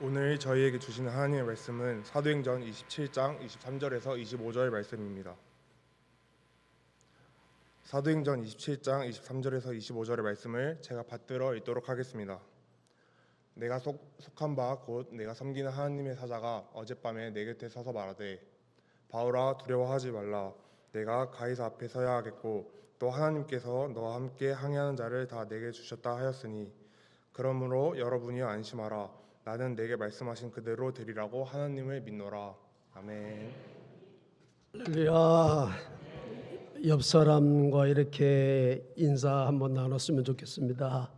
오늘 저희에게 주시는 하나님의 말씀은 사도행전 27장 23절에서 25절 말씀입니다. 사도행전 27장 23절에서 25절의 말씀을 제가 받들어 읽도록 하겠습니다. 내가 속한 바 곧 내가 섬기는 하나님의 사자가 어젯밤에 내 곁에 서서 말하되, 바울아 두려워하지 말라. 내가 가이사 앞에 서야 하겠고 또 하나님께서 너와 함께 항해하는 자를 다 내게 주셨다 하였으니 그러므로 여러분이 안심하라. 나는 내게 말씀하신 그대로 되리라고 하나님을 믿노라. 아멘. 할렐루야. 옆 사람과 이렇게 인사 한번 나눴으면 좋겠습니다.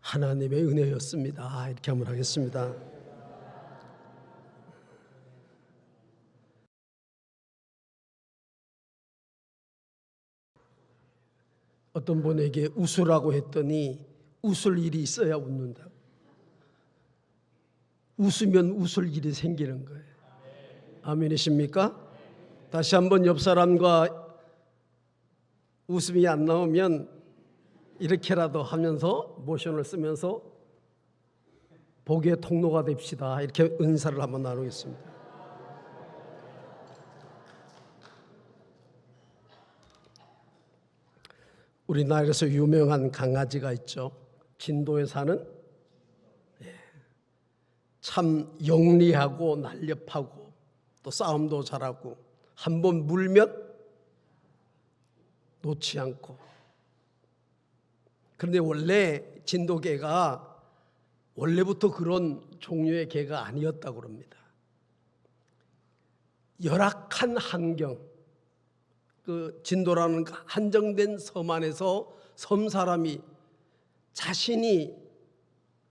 하나님의 은혜였습니다. 이렇게 한번 하겠습니다. 어떤 분에게 웃으라고 했더니 웃을 일이 있어야 웃는다. 웃으면 웃을 일이 생기는 거예요. 아멘이십니까? 다시 한번 옆 사람과 웃음이 안 나오면 이렇게라도 하면서 모션을 쓰면서 복의 통로가 됩시다. 이렇게 은사를 한번 나누겠습니다. 우리나라에서 유명한 강아지가 있죠. 진도에 사는, 참 영리하고 날렵하고 또 싸움도 잘하고 한번 물면 놓지 않고. 그런데 원래 진도개가 원래부터 그런 종류의 개가 아니었다고 합니다. 열악한 환경, 그 진도라는 한정된 섬 안에서 섬 사람이 자신이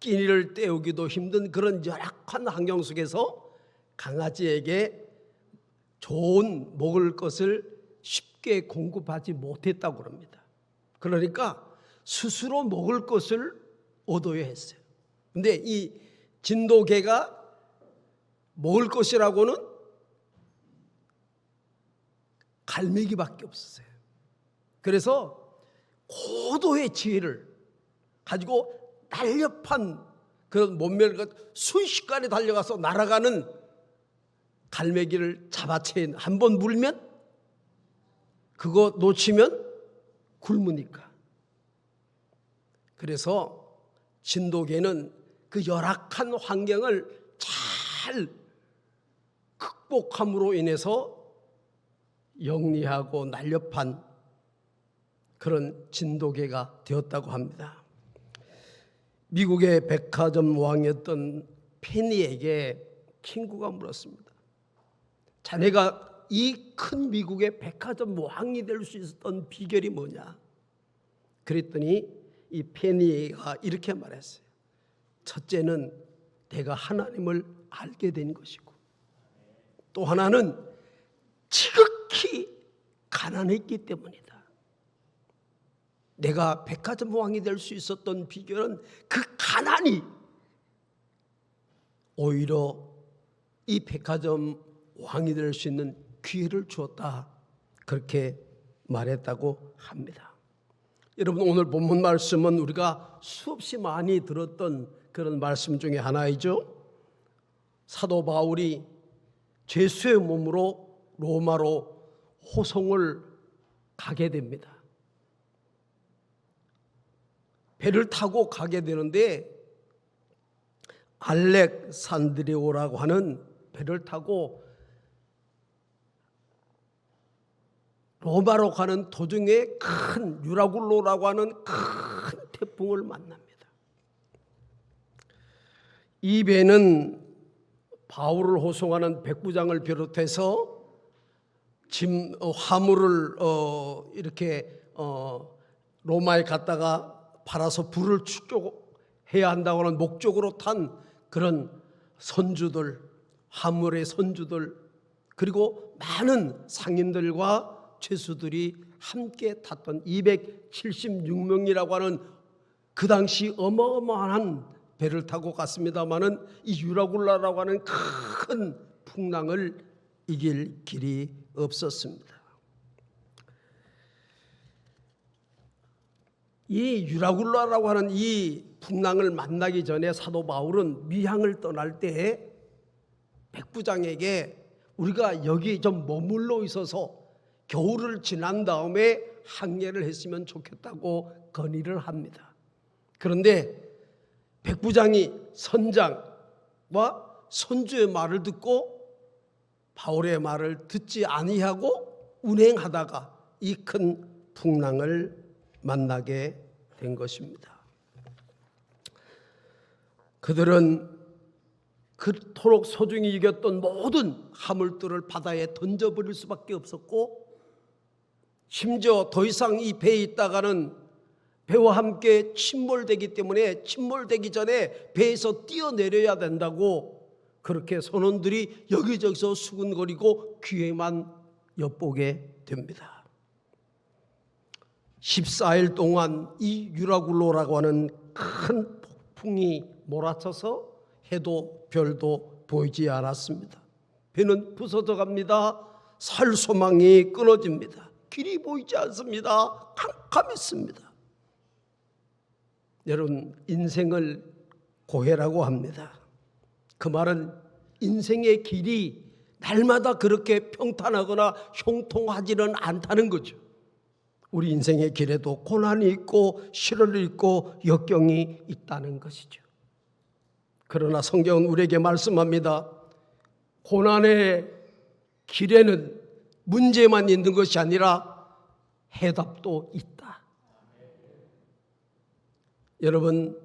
끼니를 때우기도 힘든 그런 열악한 환경 속에서 강아지에게 좋은 먹을 것을 쉽게 공급하지 못했다고 합니다. 그러니까 스스로 먹을 것을 얻어야 했어요. 근데 이 진도개가 먹을 것이라고는 갈매기밖에 없었어요. 그래서 고도의 지혜를 가지고 날렵한 그런 몸매를 순식간에 달려가서 날아가는 갈매기를 잡아채인, 한번 물면 그거 놓치면 굶으니까. 그래서 진도개는 그 열악한 환경을 잘 극복함으로 인해서 영리하고 날렵한 그런 진도개가 되었다고 합니다. 미국의 백화점 왕이었던 페니에게 친구가 물었습니다. 자네가 이 큰 미국의 백화점 왕이 될 수 있었던 비결이 뭐냐? 그랬더니 이 페니에가 이렇게 말했어요. 첫째는 내가 하나님을 알게 된 것이고, 또 하나는 지극히 가난했기 때문이다. 내가 백화점 왕이 될 수 있었던 비결은 그 가난이 오히려 이 백화점 왕이 될 수 있는 기회를 주었다. 그렇게 말했다고 합니다. 여러분, 오늘 본문 말씀은 우리가 수없이 많이 들었던 그런 말씀 중에 하나이죠. 사도 바울이 죄수의 몸으로 로마로 호송을 가게 됩니다. 배를 타고 가게 되는데 알렉산드리오라고 하는 배를 타고 로마로 가는 도중에 큰 유라굴로라고 하는 큰 태풍을 만납니다. 이 배는 바울을 호송하는 백부장을 비롯해서 화물을 이렇게 로마에 갔다가 팔아서 부를 축적해야 한다고 하는 목적으로 탄 그런 선주들, 화물의 선주들, 그리고 많은 상인들과 죄수들이 함께 탔던 276명이라고 하는 그 당시 어마어마한 배를 타고 갔습니다마는 이 유라굴라라고 하는 큰 풍랑을 이길 길이 없었습니다. 이 유라굴라라고 하는 이 풍랑을 만나기 전에 사도 바울은 미향을 떠날 때 백부장에게 우리가 여기 좀 머물러 있어서 겨울을 지난 다음에 항해를 했으면 좋겠다고 건의를 합니다. 그런데 백부장이 선장과 선주의 말을 듣고 바울의 말을 듣지 아니하고 운행하다가 이 큰 풍랑을 만나게 된 것입니다. 그들은 그토록 소중히 여겼던 모든 화물들을 바다에 던져버릴 수밖에 없었고, 심지어 더 이상 이 배에 있다가는 배와 함께 침몰되기 때문에 침몰되기 전에 배에서 뛰어내려야 된다고 그렇게 선원들이 여기저기서 수군거리고 귀에만 엿보게 됩니다. 14일 동안 이 유라굴로라고 하는 큰 폭풍이 몰아쳐서 해도 별도 보이지 않았습니다. 배는 부서져 갑니다. 살 소망이 끊어집니다. 길이 보이지 않습니다. 캄캄했습니다. 여러분, 인생을 고해라고 합니다. 그 말은 인생의 길이 날마다 그렇게 평탄하거나 형통하지는 않다는 거죠. 우리 인생의 길에도 고난이 있고 시련이 있고 역경이 있다는 것이죠. 그러나 성경은 우리에게 말씀합니다. 고난의 길에는 문제만 있는 것이 아니라 해답도 있다. 여러분,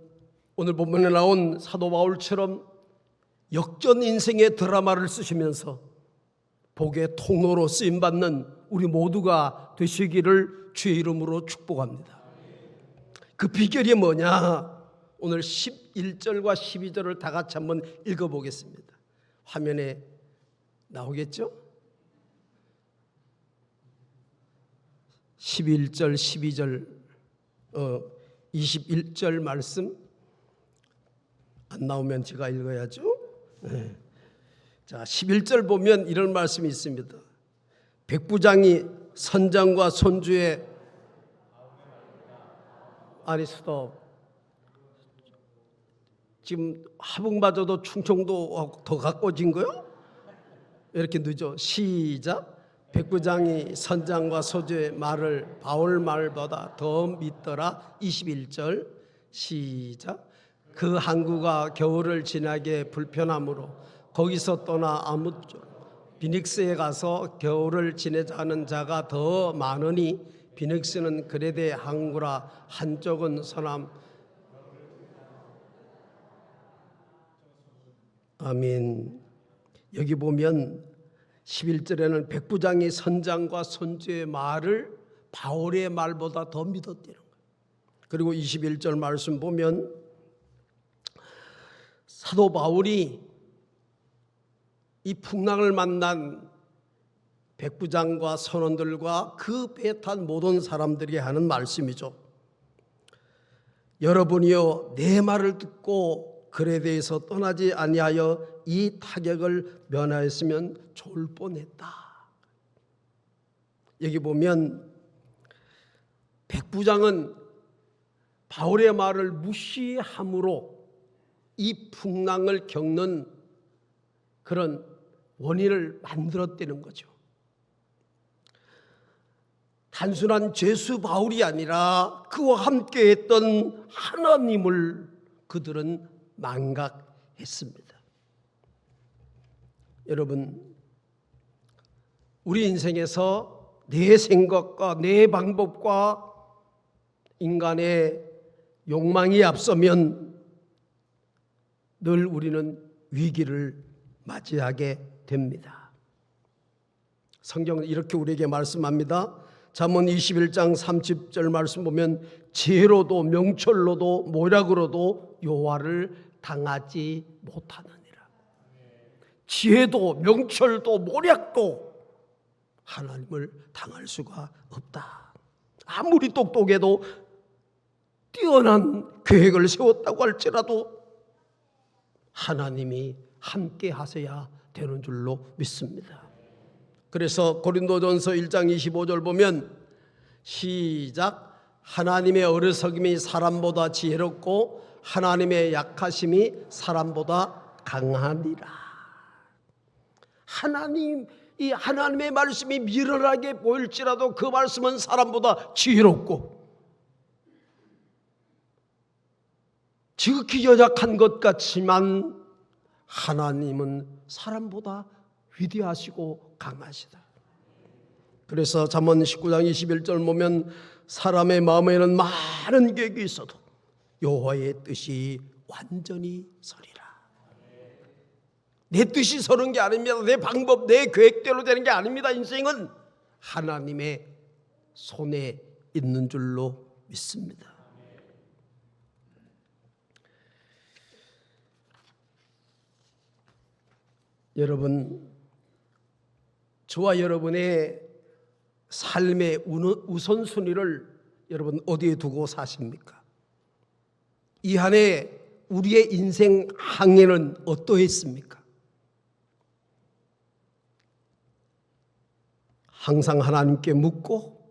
오늘 본문에 나온 사도 바울처럼 역전 인생의 드라마를 쓰시면서 복의 통로로 쓰임받는 우리 모두가 되시기를 주의 이름으로 축복합니다. 그 비결이 뭐냐? 오늘 11절과 12절을 다 같이 한번 읽어보겠습니다. 화면에 나오겠죠? 11절, 12절, 21절 말씀 안 나오면 제가 읽어야죠. 네. 자, 11절 보면 이런 말씀이 있습니다. 백부장이 선장과 선주의 스톱. 지금 하북마저도 충청도 더 가까워진 거요? 이렇게 늦어. 시작. 백부장이 선장과 선주의 말을 바울 말보다 더 믿더라. 21절 시작. 그 항구가 겨울을 지나게 불편하므로 거기서 떠나 아무쪼록 비닉스에 가서 겨울을 지내자 하는 자가 더 많으니 비닉스는 그레데 항구라. 한쪽은 서남. 아멘. 여기 보면 11절에는 백부장이 선장과 선주의 말을 바울의 말보다 더 믿었다는 거예요. 그리고 21절 말씀 보면 사도 바울이 이 풍랑을 만난 백부장과 선원들과 그 배에 탄 모든 사람들에게 하는 말씀이죠. 여러분이여 내 말을 듣고 그레데에서 떠나지 아니하여 이 타격을 면하였으면 좋을 뻔했다. 여기 보면 백부장은 바울의 말을 무시함으로 이 풍랑을 겪는 그런 원인을 만들었다는 거죠. 단순한 죄수 바울이 아니라 그와 함께 했던 하나님을 그들은 망각했습니다. 여러분, 우리 인생에서 내 생각과 내 방법과 인간의 욕망이 앞서면 늘 우리는 위기를 맞이하게 됩니다. 성경은 이렇게 우리에게 말씀합니다. 잠언 21장 30절 말씀 보면 지혜로도 명철로도 모략으로도 여호와를 당하지 못하느니라. 지혜도 명철도 모략도 하나님을 당할 수가 없다. 아무리 똑똑해도 뛰어난 계획을 세웠다고 할지라도 하나님이 함께 하셔야 되는 줄로 믿습니다. 그래서 고린도전서 1장 25절 보면 시작. 하나님의 어리석음이 사람보다 지혜롭고 하나님의 약하심이 사람보다 강하니라. 이 하나님의 말씀이 미련하게 보일지라도 그 말씀은 사람보다 지혜롭고 지극히 연약한 것 같지만 하나님은 사람보다 위대하시고 강하시다. 그래서 잠언 19장 21절 보면 사람의 마음에는 많은 계획이 있어도 여호와의 뜻이 완전히 서리라. 내 뜻이 서는 게 아닙니다. 내 방법, 내 계획대로 되는 게 아닙니다. 인생은 하나님의 손에 있는 줄로 믿습니다. 여러분, 저와 여러분의 삶의 우선순위를 여러분 어디에 두고 사십니까? 이 한 해 우리의 인생 항해는 어떠했습니까? 항상 하나님께 묻고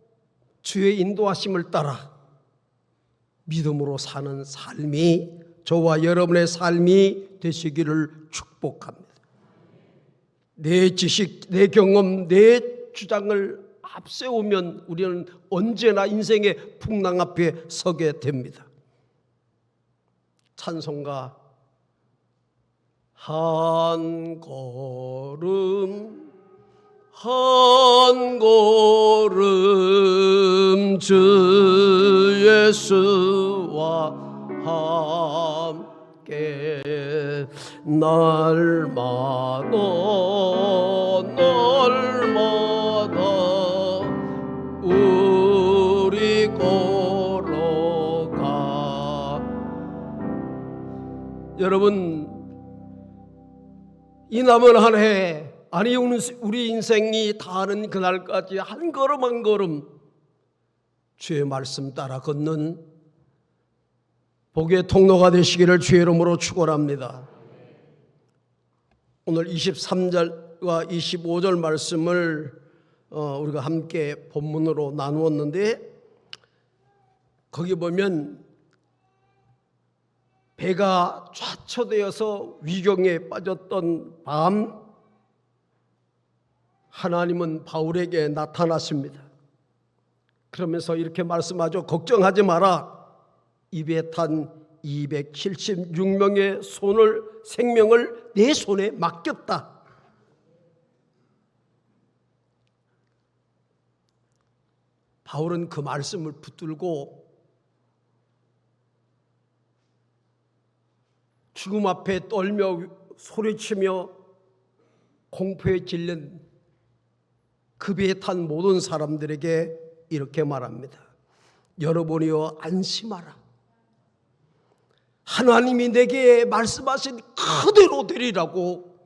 주의 인도하심을 따라 믿음으로 사는 삶이 저와 여러분의 삶이 되시기를 축복합니다. 내 지식, 내 경험, 내 주장을 앞세우면 우리는 언제나 인생의 풍랑 앞에 서게 됩니다. 찬송가 한 걸음 한 걸음 주 예수와 함께 날마다 우리 걸어가. 여러분, 이 남은 한 해, 아니 우리 인생이 다하는 그날까지 한 걸음 한 걸음 주의 말씀 따라 걷는 복의 통로가 되시기를 주의 이름으로 축원합니다. 오늘 23절과 25절 말씀을 우리가 함께 본문으로 나누었는데, 거기 보면 배가 좌초되어서 위경에 빠졌던 밤 하나님은 바울에게 나타나십니다. 그러면서 이렇게 말씀하죠. 걱정하지 마라. 입에 탄 276명의 생명을 내 손에 맡겼다. 바울은 그 말씀을 붙들고 죽음 앞에 떨며 소리치며 공포에 질린 그 배에 탄 모든 사람들에게 이렇게 말합니다. 여러분이여 안심하라. 하나님이 내게 말씀하신 그대로 되리라고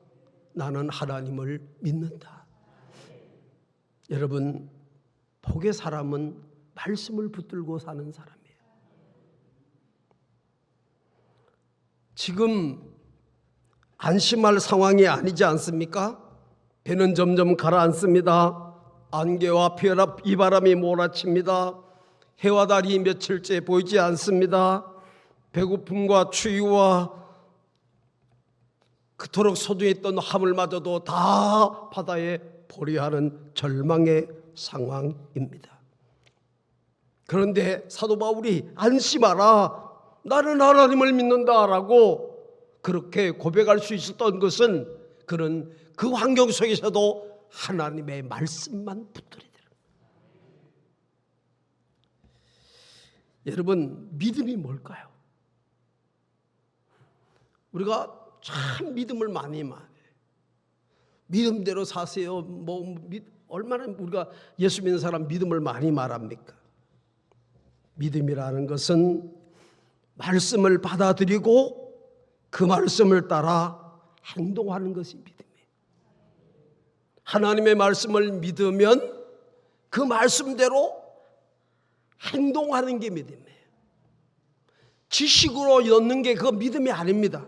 나는 하나님을 믿는다. 여러분, 복의 사람은 말씀을 붙들고 사는 사람이에요. 지금 안심할 상황이 아니지 않습니까? 배는 점점 가라앉습니다. 안개와 비바람이 몰아칩니다. 해와 달이 며칠째 보이지 않습니다. 배고픔과 추위와 그토록 소중했던 화물마저도 다 바다에 버려하는 절망의 상황입니다. 그런데 사도 바울이 안심하라, 나는 하나님을 믿는다라고 그렇게 고백할 수 있었던 것은 그는 그 환경 속에서도 하나님의 말씀만 붙들어야 돼요. 여러분, 믿음이 뭘까요? 우리가 참 믿음을 많이 말해요. 믿음대로 사세요. 얼마나 우리가 예수 믿는 사람 믿음을 많이 말합니까? 믿음이라는 것은 말씀을 받아들이고 그 말씀을 따라 행동하는 것이 믿음이에요. 하나님의 말씀을 믿으면 그 말씀대로 행동하는 게 믿음이에요. 지식으로 넣는 게 그거 믿음이 아닙니다.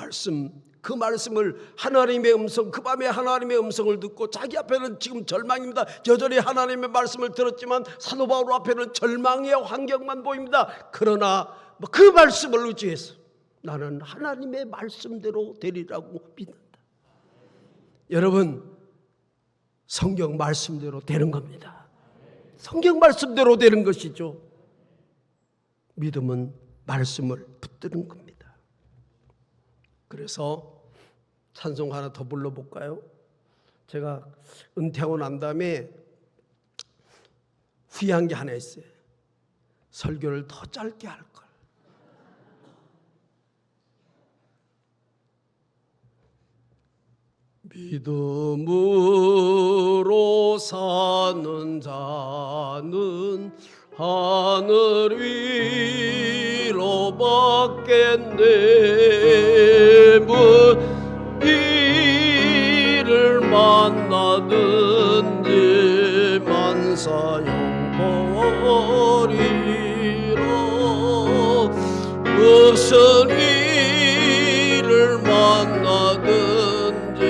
말씀, 그 말씀을 하나님의 음성, 그 밤에 하나님의 음성을 듣고 자기 앞에는 지금 절망입니다. 여전히 하나님의 말씀을 들었지만 사도 바울 앞에는 절망의 환경만 보입니다. 그러나 그 말씀을 의지해서 나는 하나님의 말씀대로 되리라고 믿는다. 여러분, 성경 말씀대로 되는 겁니다. 성경 말씀대로 되는 것이죠. 믿음은 말씀을 붙드는 겁니다. 그래서 찬송 하나 더 불러볼까요? 제가 은퇴하고 난 다음에 후회한 게 하나 있어요. 설교를 더 짧게 할 걸. 믿음으로 사는 자는 하늘 위로 받겠네. 이를 만나든지 만사형통하리라. 무슨 일을 만나든지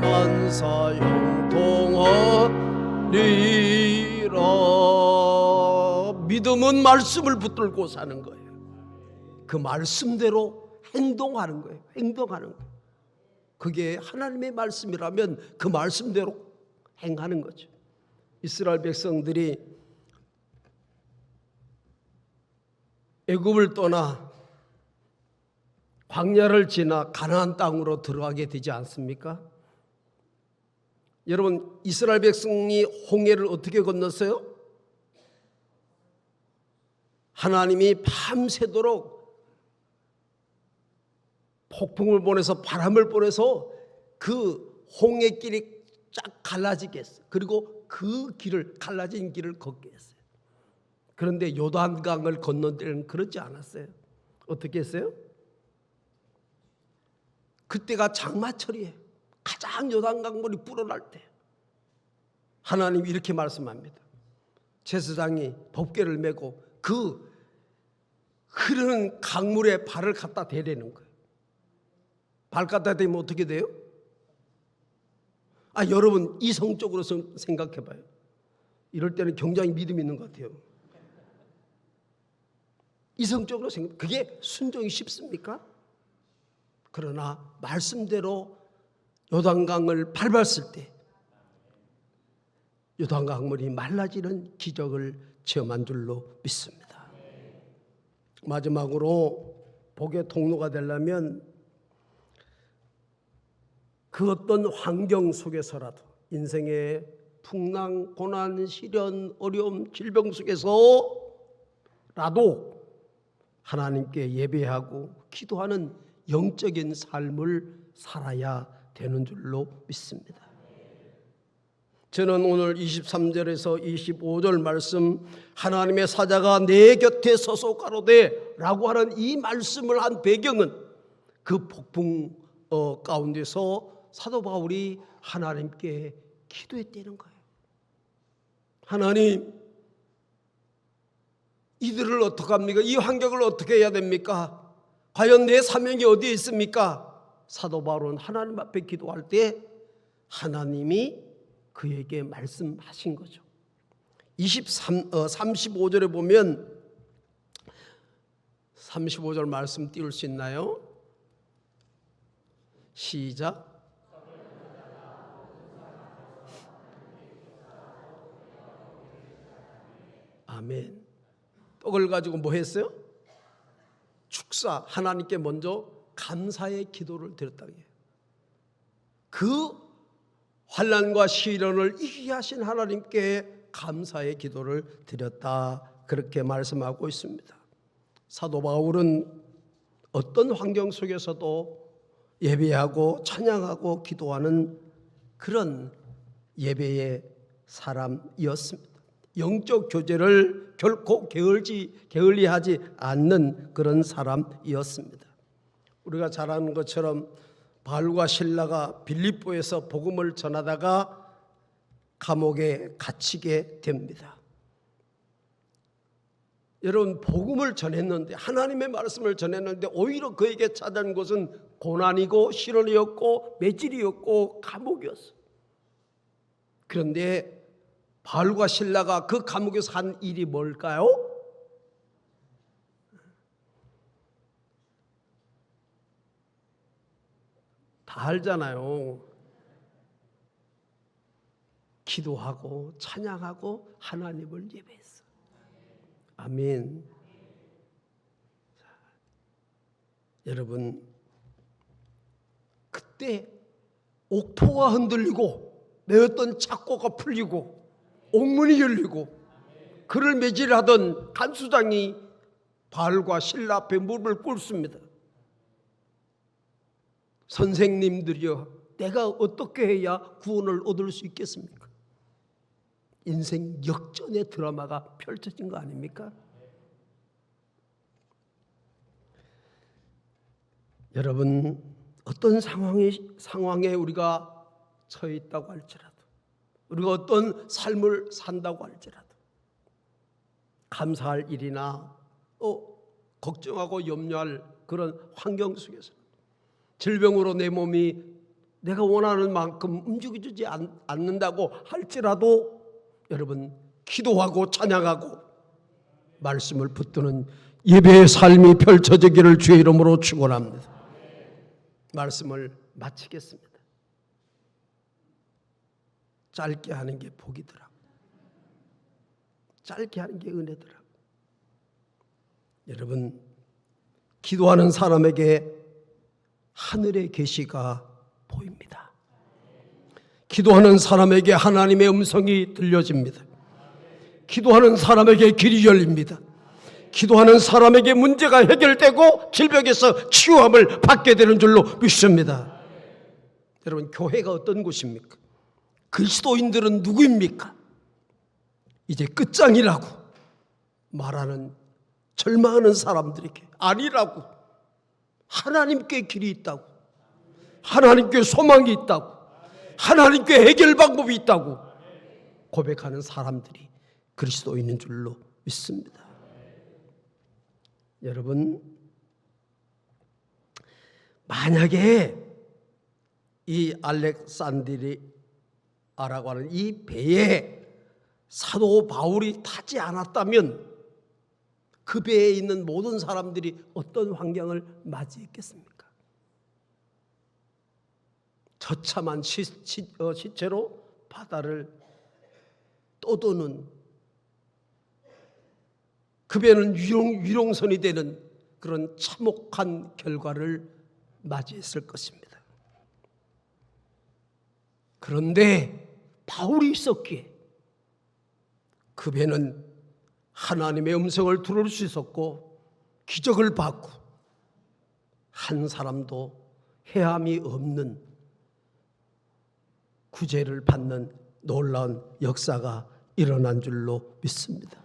만사형통하리라. 믿음은 말씀을 붙들고 사는 거예요. 그 말씀대로 행동하는 거예요. 행동하는 거예요. 그게 하나님의 말씀이라면 그 말씀대로 행하는 거죠. 이스라엘 백성들이 애굽을 떠나 광야를 지나 가나안 땅으로 들어가게 되지 않습니까? 여러분, 이스라엘 백성이 홍해를 어떻게 건넜어요? 하나님이 밤새도록 폭풍을 보내서 바람을 보내서 그 홍해길이 쫙 갈라지게 했어요. 그리고 그 길을, 갈라진 길을 걷게 했어요. 그런데 요단강을 건넌 때는 그렇지 않았어요. 어떻게 했어요? 그때가 장마철이에요. 가장 요단강 물이 불어날 때 하나님이 이렇게 말씀합니다. 제사장이 법궤를 메고 그 흐르는 강물에 발을 갖다 대라는 거예요. 발 갖다 대면 어떻게 돼요? 여러분 이성적으로 생각해봐요. 이럴 때는 굉장히 믿음이 있는 것 같아요. 이성적으로 그게 순종이 쉽습니까? 그러나 말씀대로 요단강을 밟았을 때 요단강물이 말라지는 기적을 체험한 줄로 믿습니다. 마지막으로 복의 통로가 되려면 그 어떤 환경 속에서라도 인생의 풍랑, 고난, 시련, 어려움, 질병 속에서라도 하나님께 예배하고 기도하는 영적인 삶을 살아야 되는 줄로 믿습니다. 저는 오늘 23절에서 25절 말씀, 하나님의 사자가 내 곁에 서서 가로되 라고 하는 이 말씀을 한 배경은 그 폭풍 가운데서 사도 바울이 하나님께 기도했다는 거예요. 하나님, 이들을 어떻게 합니까? 이 환경을 어떻게 해야 됩니까? 과연 내 사명이 어디에 있습니까? 사도 바울은 하나님 앞에 기도할 때 하나님이 그에게 말씀하신 거죠. 35절에 보면 35절 말씀 띄울 수 있나요? 시작. 아멘. 떡을 가지고 뭐 했어요? 축사, 하나님께 먼저 감사의 기도를 드렸다고 해요. 그 환난과 시련을 이기게 하신 하나님께 감사의 기도를 드렸다, 그렇게 말씀하고 있습니다. 사도 바울은 어떤 환경 속에서도 예배하고 찬양하고 기도하는 그런 예배의 사람이었습니다. 영적 교제를 결코 게을리하지 않는 그런 사람이었습니다. 우리가 잘 아는 것처럼 바울과 실라가 빌립보에서 복음을 전하다가 감옥에 갇히게 됩니다. 여러분 복음을 전했는데 하나님의 말씀을 전했는데 오히려 그에게 찾아온 것은 고난이고 시련이었고 매질이었고 감옥이었어. 그런데 바울과 실라가 그 감옥에서 한 일이 뭘까요? 다 알잖아요. 기도하고 찬양하고 하나님을 예배했어. 아멘. 자, 여러분 그때 옥포가 흔들리고 메었던 착고가 풀리고 옥문이 열리고 그를 매질하던 간수장이 바울과 실라 앞에 무릎을 꿇습니다. 선생님들이여, 내가 어떻게 해야 구원을 얻을 수 있겠습니까? 인생 역전의 드라마가 펼쳐진 거 아닙니까? 여러분 어떤 상황에 우리가 처해 있다고 할지라도, 우리가 어떤 삶을 산다고 할지라도 감사할 일이나 걱정하고 염려할 그런 환경 속에서 질병으로 내 몸이 내가 원하는 만큼 움직여주지 않는다고 할지라도 여러분 기도하고 찬양하고 말씀을 붙드는 예배의 삶이 펼쳐지기를 주의 이름으로 축원합니다. 말씀을 마치겠습니다. 짧게 하는 게 복이더라. 짧게 하는 게 은혜더라. 여러분 기도하는 사람에게 하늘의 계시가 보입니다. 기도하는 사람에게 하나님의 음성이 들려집니다. 기도하는 사람에게 길이 열립니다. 기도하는 사람에게 문제가 해결되고 질병에서 치유함을 받게 되는 줄로 믿습니다. 여러분 교회가 어떤 곳입니까? 그리스도인들은 누구입니까? 이제 끝장이라고 말하는 절망하는 사람들에게 아니라고, 하나님께 길이 있다고, 하나님께 소망이 있다고, 하나님께 해결 방법이 있다고 고백하는 사람들이 그리스도인인 줄로 믿습니다. 여러분 만약에 이 알렉산드리아라고 하는 이 배에 사도 바울이 타지 않았다면 그 배에 있는 모든 사람들이 어떤 환경을 맞이했겠습니까? 처참한 시체로 바다를 떠도는, 그 배는 유령선이 되는 그런 참혹한 결과를 맞이했을 것입니다. 그런데 바울이 있었기에 그 배는 하나님의 음성을 들을 수 있었고 기적을 받고 한 사람도 해함이 없는 구제를 받는 놀라운 역사가 일어난 줄로 믿습니다.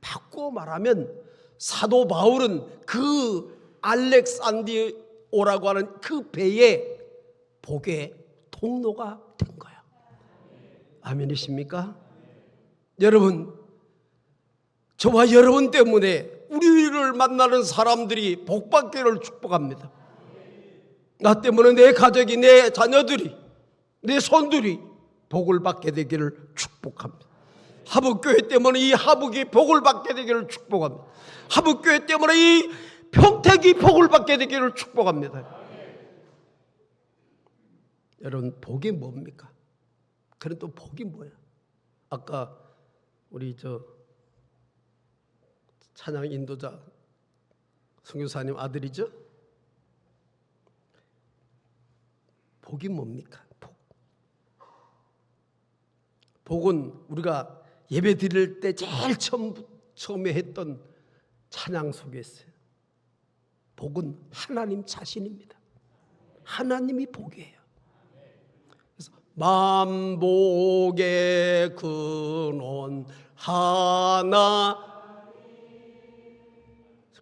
바꾸어 말하면 사도 바울은 그 알렉산드리아라고 하는 그 배의 복의 통로가 된 거예요. 아멘이십니까? 여러분, 저와 여러분 때문에 우리를 만나는 사람들이 복받기를 축복합니다. 나 때문에 내 가족이, 내 자녀들이, 내 손들이 복을 받게 되기를 축복합니다. 하북교회 때문에 이 하북이 복을 받게 되기를 축복합니다. 하북교회 때문에 이 평택이 복을 받게 되기를 축복합니다. 여러분 복이 뭡니까? 그럼 또 복이 뭐야? 아까 우리 찬양 인도자 선교사님 아들이죠? 복이 뭡니까? 복은 우리가 예배 드릴 때 제일 처음에 했던 찬양 속에 있어요. 복은 하나님 자신입니다. 하나님이 복이에요. 그래서 만복의 근원 하나,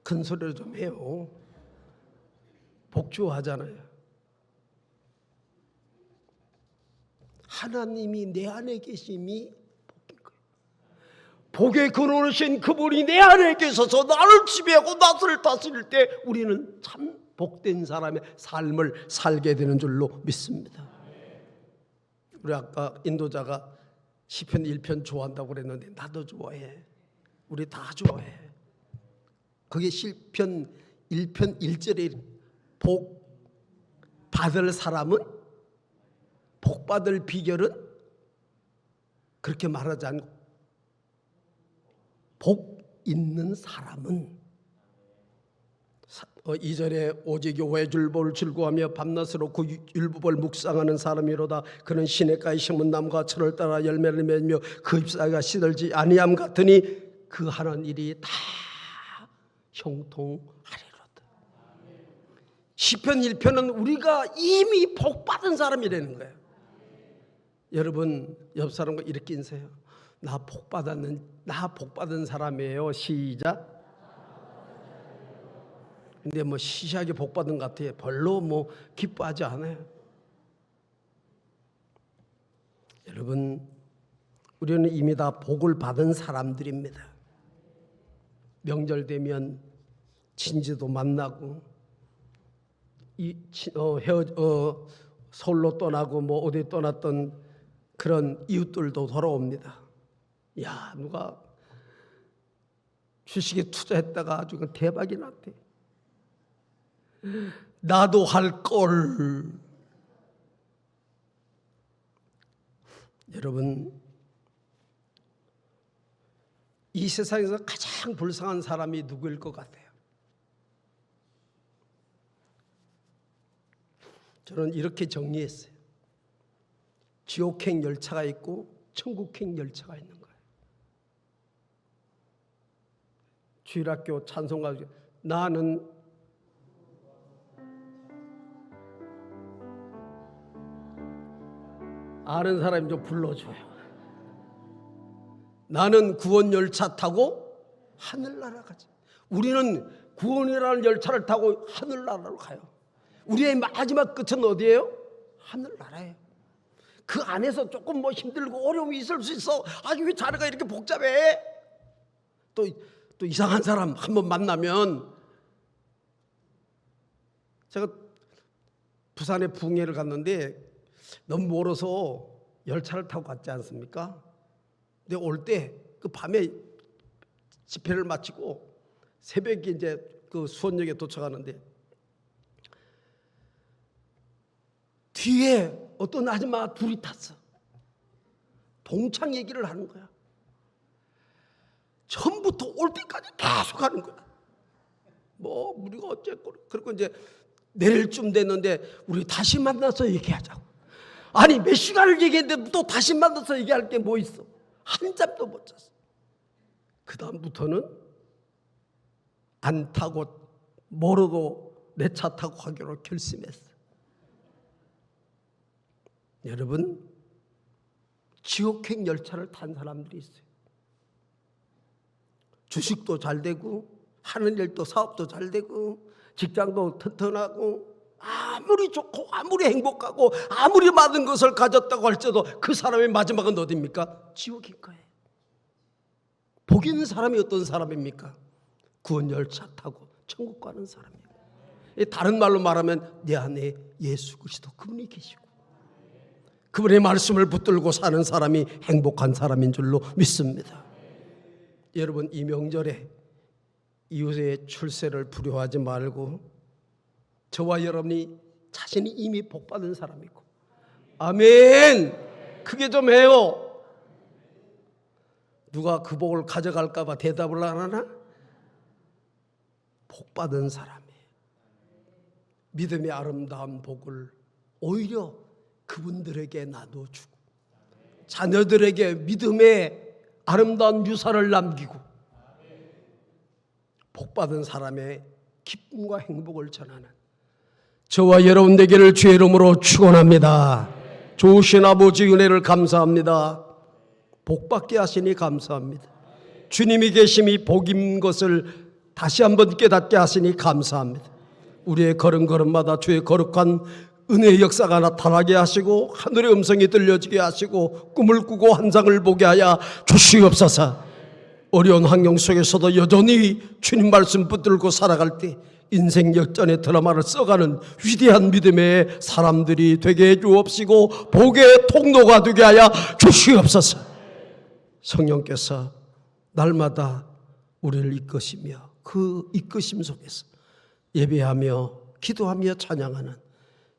큰 소리로 좀 해요. 복주하잖아요. 하나님이 내 안에 계심이 복인 거예요. 복의 근원이신 그분이 내 안에 계셔서 나를 지배하고 나를 다스릴 때 우리는 참 복된 사람의 삶을 살게 되는 줄로 믿습니다. 우리 아까 인도자가 시편 1편 좋아한다고 그랬는데 나도 좋아해. 우리 다 좋아해. 그게 시편 1편 1절에 복 받을 사람은, 복 받을 비결은 그렇게 말하지 않고 복 있는 사람은 2절에 오직 여호와의 율법을 즐거워하며 밤낮으로 그 율법을 묵상하는 사람이로다. 그는 시냇가에 심은 나무가 철을 따라 열매를 맺으며 그 잎사귀가 시들지 아니함 같으니 그 하는 일이 다 형통하리로다. 시편 1편은 우리가 이미 복 받은 사람이라는 거예요. 여러분 옆 사람과 이렇게 인사해요. 나 복 받은 사람이에요. 시작. 근데 뭐 시시하게 복 받은 것 같아요. 별로 뭐 기뻐하지 않아요. 여러분 우리는 이미 다 복을 받은 사람들입니다. 명절 되면 친지도 만나고 서울로 떠나고 뭐 어디 떠났던 그런 이웃들도 돌아옵니다. 야, 누가 주식에 투자했다가 아주 대박이 났대. 나도 할 걸. 여러분 이 세상에서 가장 불쌍한 사람이 누구일 것 같아요? 저는 이렇게 정리했어요. 지옥행 열차가 있고 천국행 열차가 있는 거예요. 주일학교 찬송가 나는 아는 사람이 좀 불러줘요. 나는 구원 열차 타고 하늘나라 가지. 우리는 구원이라는 열차를 타고 하늘나라로 가요. 우리의 마지막 끝은 어디예요? 하늘나라예요. 그 안에서 조금 뭐 힘들고 어려움이 있을 수 있어. 아니 왜 자네가 이렇게 복잡해? 또 이상한 사람 한번 만나면, 제가 부산에 붕해를 갔는데 너무 멀어서 열차를 타고 갔지 않습니까? 근데 올 때 그 밤에 집회를 마치고 새벽에 이제 그 수원역에 도착하는데 뒤에 어떤 아줌마 둘이 탔어. 동창 얘기를 하는 거야. 처음부터 올 때까지 계속 하는 거야. 뭐 우리가 어쨌고. 그리고 이제 내릴 쯤 됐는데 우리 다시 만나서 얘기하자고. 아니 몇 시간을 얘기했는데 또 다시 만나서 얘기할 게 뭐 있어. 한잠도 못 잤어. 그 다음부터는 안 타고 멀어도 내 차 타고 가기로 결심했어. 여러분 지옥행 열차를 탄 사람들이 있어요. 주식도 잘 되고 하는 일도 사업도 잘 되고 직장도 튼튼하고 아무리 좋고 아무리 행복하고 아무리 많은 것을 가졌다고 할지라도 그 사람의 마지막은 어디입니까? 지옥일 거예요. 복 있는 사람이 어떤 사람입니까? 구원 열차 타고 천국 가는 사람이에요. 다른 말로 말하면 내 안에 예수 그리스도 그분이 계시고 그분의 말씀을 붙들고 사는 사람이 행복한 사람인 줄로 믿습니다. 여러분 이 명절에 이웃의 출세를 두려워하지 말고 저와 여러분이 자신이 이미 복받은 사람이고, 아멘. 크게 좀 해요. 누가 그 복을 가져갈까 봐 대답을 안 하나? 복받은 사람이에요. 믿음의 아름다운 복을 오히려 그분들에게 나눠주고 자녀들에게 믿음의 아름다운 유산을 남기고 복받은 사람의 기쁨과 행복을 전하는 저와 여러분 되기를 주의 이름으로 축원합니다. 좋으신 아버지 은혜를 감사합니다. 복받게 하시니 감사합니다. 주님이 계심이 복인 것을 다시 한번 깨닫게 하시니 감사합니다. 우리의 걸음걸음마다 주의 거룩한 은혜의 역사가 나타나게 하시고 하늘의 음성이 들려지게 하시고 꿈을 꾸고 환상을 보게 하여 주시옵소서. 어려운 환경 속에서도 여전히 주님 말씀 붙들고 살아갈 때 인생 역전의 드라마를 써가는 위대한 믿음의 사람들이 되게 해주옵시고 복의 통로가 되게 하여 주시옵소서. 성령께서 날마다 우리를 이끄시며 그 이끄심 속에서 예배하며 기도하며 찬양하는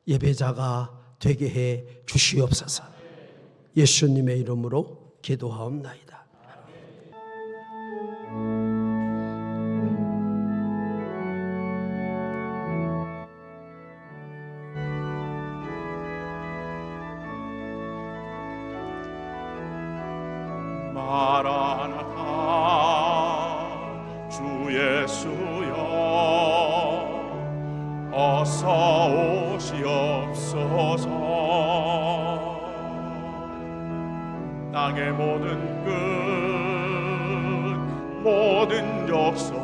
예배자가 되게 해 주시옵소서. 예수님의 이름으로 기도하옵나이다. 마라나타 주 예수여 어서 오시옵소서. 땅의 모든 끝 모든 족속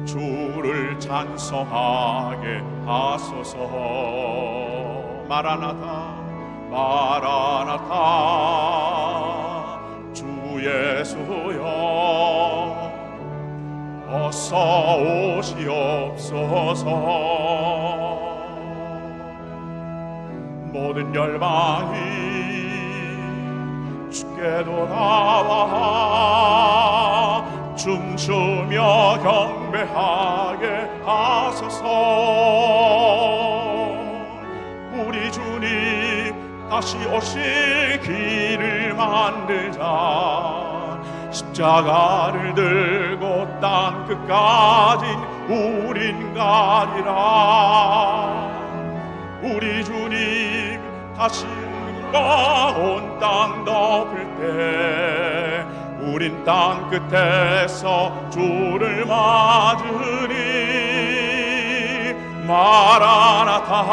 주를 찬송하게 하소서. 마라나타 마라나타 주 예수여 어서 오시옵소서. 모든 열방이 주께 돌아와 춤추며 경배하게 하소서. 우리 주님 다시 오실 길을 만들자. 십자가를 들고 땅 끝까지 우린 가리라. 우리 주님 다시 온 땅 덮을 때 우린 땅 끝에서 주를 맞으니. 마라나타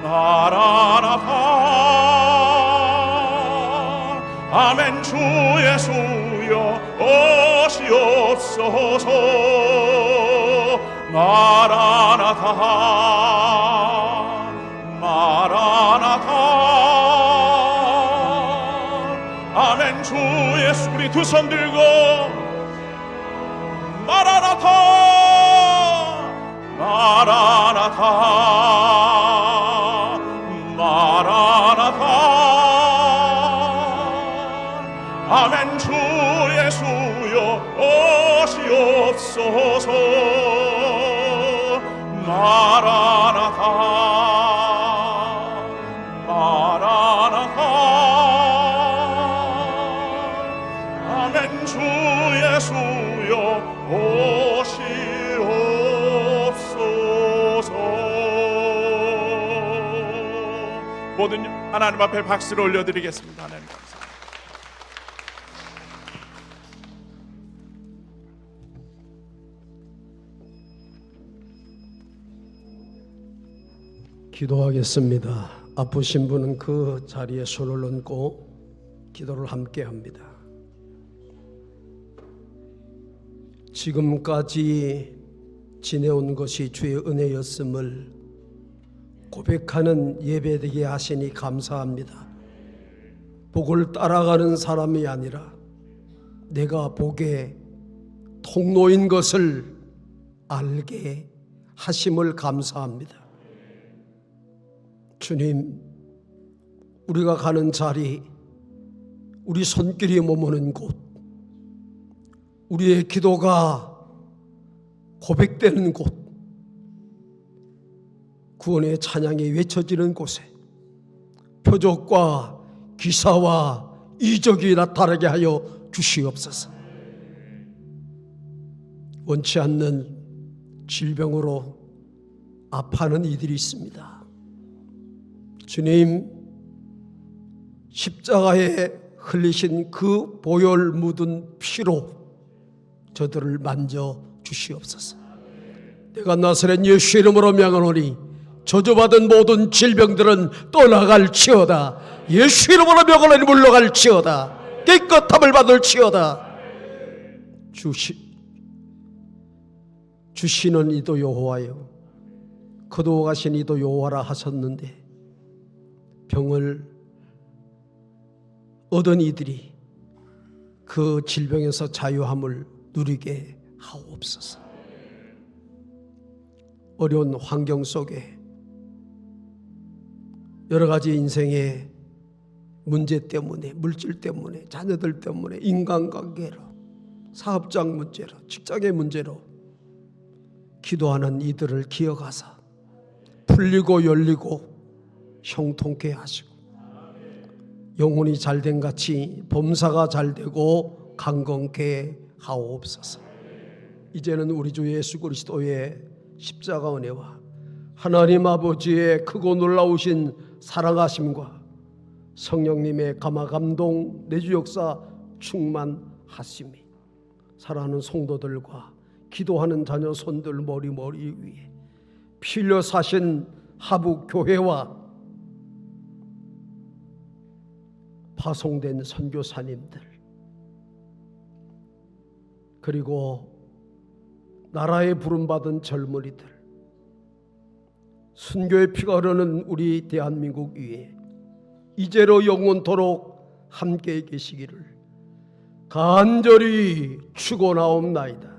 마라나타 아멘. 주 예수여 오시옵소서. 마라나타 마라나타 아멘. 주 예수. 우리 두 손 들고 마라나타 마라나타 마라나타 아멘. 주 예수여 오시옵소서. 마라나타 마라나타 아멘. 주 예수여 오시옵소서. 모든 하나님 앞에 박수를 올려드리겠습니다. 하나님 감사합니다. 기도하겠습니다. 아프신 분은 그 자리에 손을 얹고 기도를 함께 합니다. 지금까지 지내온 것이 주의 은혜였음을 고백하는 예배되게 하시니 감사합니다. 복을 따라가는 사람이 아니라 내가 복의 통로인 것을 알게 하심을 감사합니다. 주님, 우리가 가는 자리, 우리 손길이 머무는 곳, 우리의 기도가 고백되는 곳, 구원의 찬양이 외쳐지는 곳에 표적과 기사와 이적이 나타나게 하여 주시옵소서. 원치 않는 질병으로 아파하는 이들이 있습니다. 주님, 십자가에 흘리신 그 보혈 묻은 피로 저들을 만져 주시옵소서. 내가 나사렛 예수 이름으로 명하노니 저주받은 모든 질병들은 떠나갈지어다. 예수 이름으로 명하노니 물러갈지어다. 깨끗함을 받을지어다. 주시는 이도 여호와여, 거두어가신 이도 여호와라 하셨는데 병을 얻은 이들이 그 질병에서 자유함을 누리게 하옵소서. 어려운 환경 속에 여러 가지 인생의 문제 때문에, 물질 때문에, 자녀들 때문에, 인간관계로, 사업장 문제로, 직장의 문제로 기도하는 이들을 기억하사 풀리고 열리고 형통케 하시고, 영혼이 잘된 같이 범사가 잘되고 강건케 하옵소서. 이제는 우리 주 예수 그리스도의 십자가 은혜와 하나님 아버지의 크고 놀라우신 사랑하심과 성령님의 감화감동 내주 역사 충만하심이 사랑하는 성도들과 기도하는 자녀 손들 머리 위에 피 흘려 사신 하북교회와 파송된 선교사님들, 그리고 나라에 부름받은 젊은이들, 순교의 피가 흐르는 우리 대한민국 위에 이제로 영원토록 함께 계시기를 간절히 축원하옵나이다.